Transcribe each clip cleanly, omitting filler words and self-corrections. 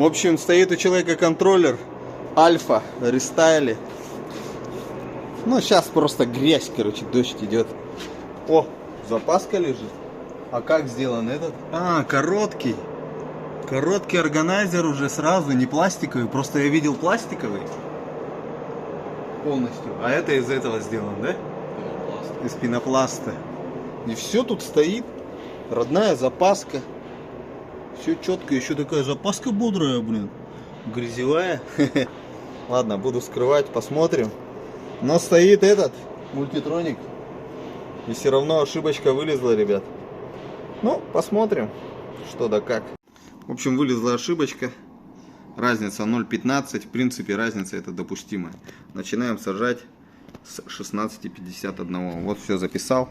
общем, стоит у человека контроллер Альфа, рестайле. Ну, сейчас просто грязь, короче, дождь идет. О, запаска лежит. А как сделан этот? А, короткий. Короткий органайзер уже сразу, не пластиковый. Просто я видел пластиковый полностью. А это из этого сделано, да? Из пенопласта. И все тут стоит. Родная запаска. Все четко. Еще такая запаска бодрая, блин. Грязевая. Ладно, буду скрывать, посмотрим. Но стоит этот мультитроник. И все равно ошибочка вылезла, ребят. Ну, посмотрим, что да как. В общем, вылезла ошибочка. Разница 0,15. В принципе, разница это допустимая. Начинаем сажать с 16,51. Вот все записал.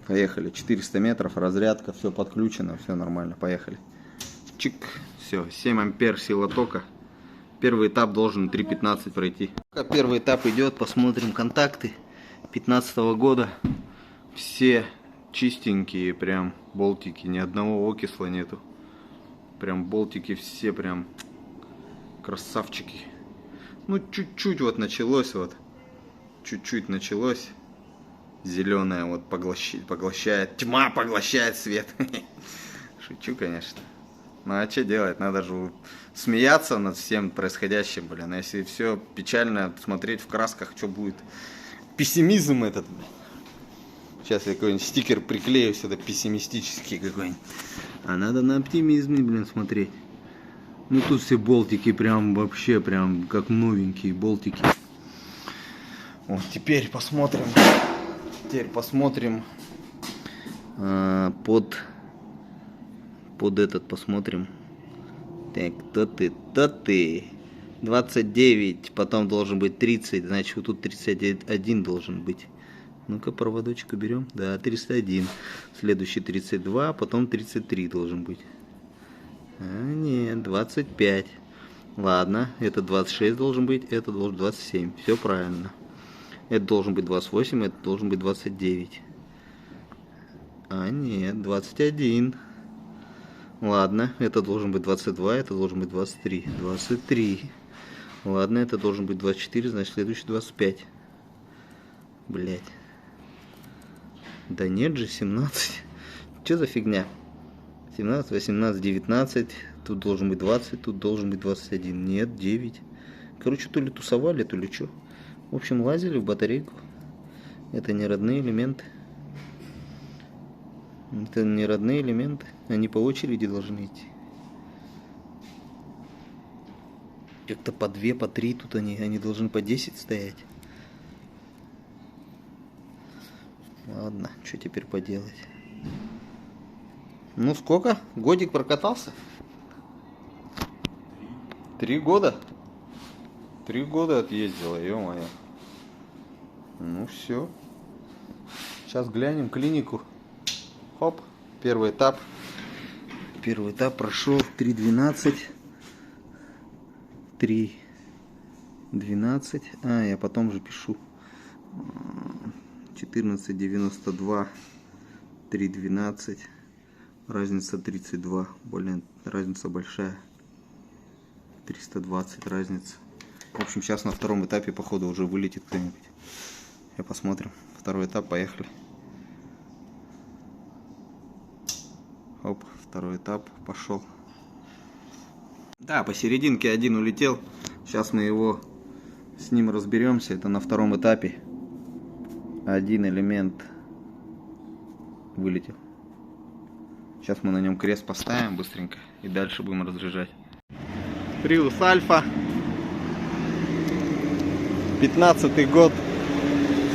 Поехали. 400 метров, разрядка, все подключено, все нормально. Поехали. Чик. Все, 7 ампер сила тока. Первый этап должен 3,15 пройти. Пока первый этап идет, посмотрим контакты 2015 года. Все чистенькие, прям болтики, ни одного окисла нету. Прям болтики все прям красавчики. Ну чуть-чуть вот началось, вот чуть-чуть началось. Зеленая вот поглощает, тьма поглощает свет. Шучу, конечно. Ну а что делать, надо же смеяться над всем происходящим, блин. А если все печально смотреть в красках, что будет? Пессимизм этот. Сейчас я какой-нибудь стикер приклею сюда, пессимистический какой-нибудь. А надо на оптимизме, блин, смотреть. Ну тут все болтики прям вообще, прям как новенькие болтики. Вот теперь посмотрим. Теперь посмотрим под этот посмотрим. Так, то ты. 29, потом должен быть 30, значит вот тут 31 должен быть. Ну-ка, проводочку берем. Да, 301. Следующий 32, потом 33 должен быть. А, нет, 25. Ладно, это 26 должен быть, это должен 27. Все правильно. Это должен быть 28, это должен быть 29. А, нет, 21. Ладно, это должен быть 22, это должен быть 23. 23. Ладно, это должен быть 24, значит следующий 25. Блять. Да нет же, 17. Что за фигня? 17, 18, 19. Тут должен быть 20, тут должен быть 21. Нет, 9. Короче, то ли тусовали, то ли что. В общем, лазили в батарейку. Это не родные элементы. Это не родные элементы. Они по очереди должны идти. Как-то по 2, по 3 тут они должны по 10 стоять. Ладно, что теперь поделать? Ну сколько? Годик прокатался? 3 года? 3 года отъездила, ё-моё. Ну все. Сейчас глянем клинику. Хоп, первый этап. Первый этап прошел 3.12. 3.12. А, я потом же пишу. 14.92. 3.12. Разница 32. Блин, разница большая. 320 разница. В общем, сейчас на втором этапе, походу, уже вылетит кто-нибудь. Я посмотрим. Второй этап, поехали. Оп, второй этап пошел. Да, посерединке один улетел. Сейчас мы его с ним разберемся. Это на втором этапе. Один элемент вылетел. Сейчас мы на нем крест поставим быстренько. И дальше будем разряжать. Prius Альфа. 15-й год.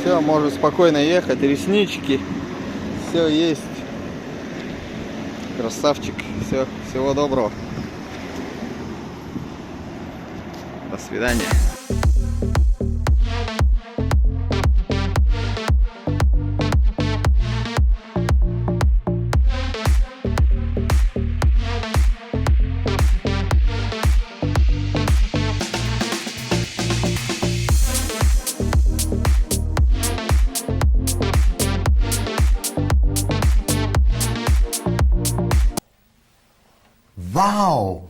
Все, может спокойно ехать. Реснички. Все есть. Красавчик. Все, всего доброго. До свидания. Вау!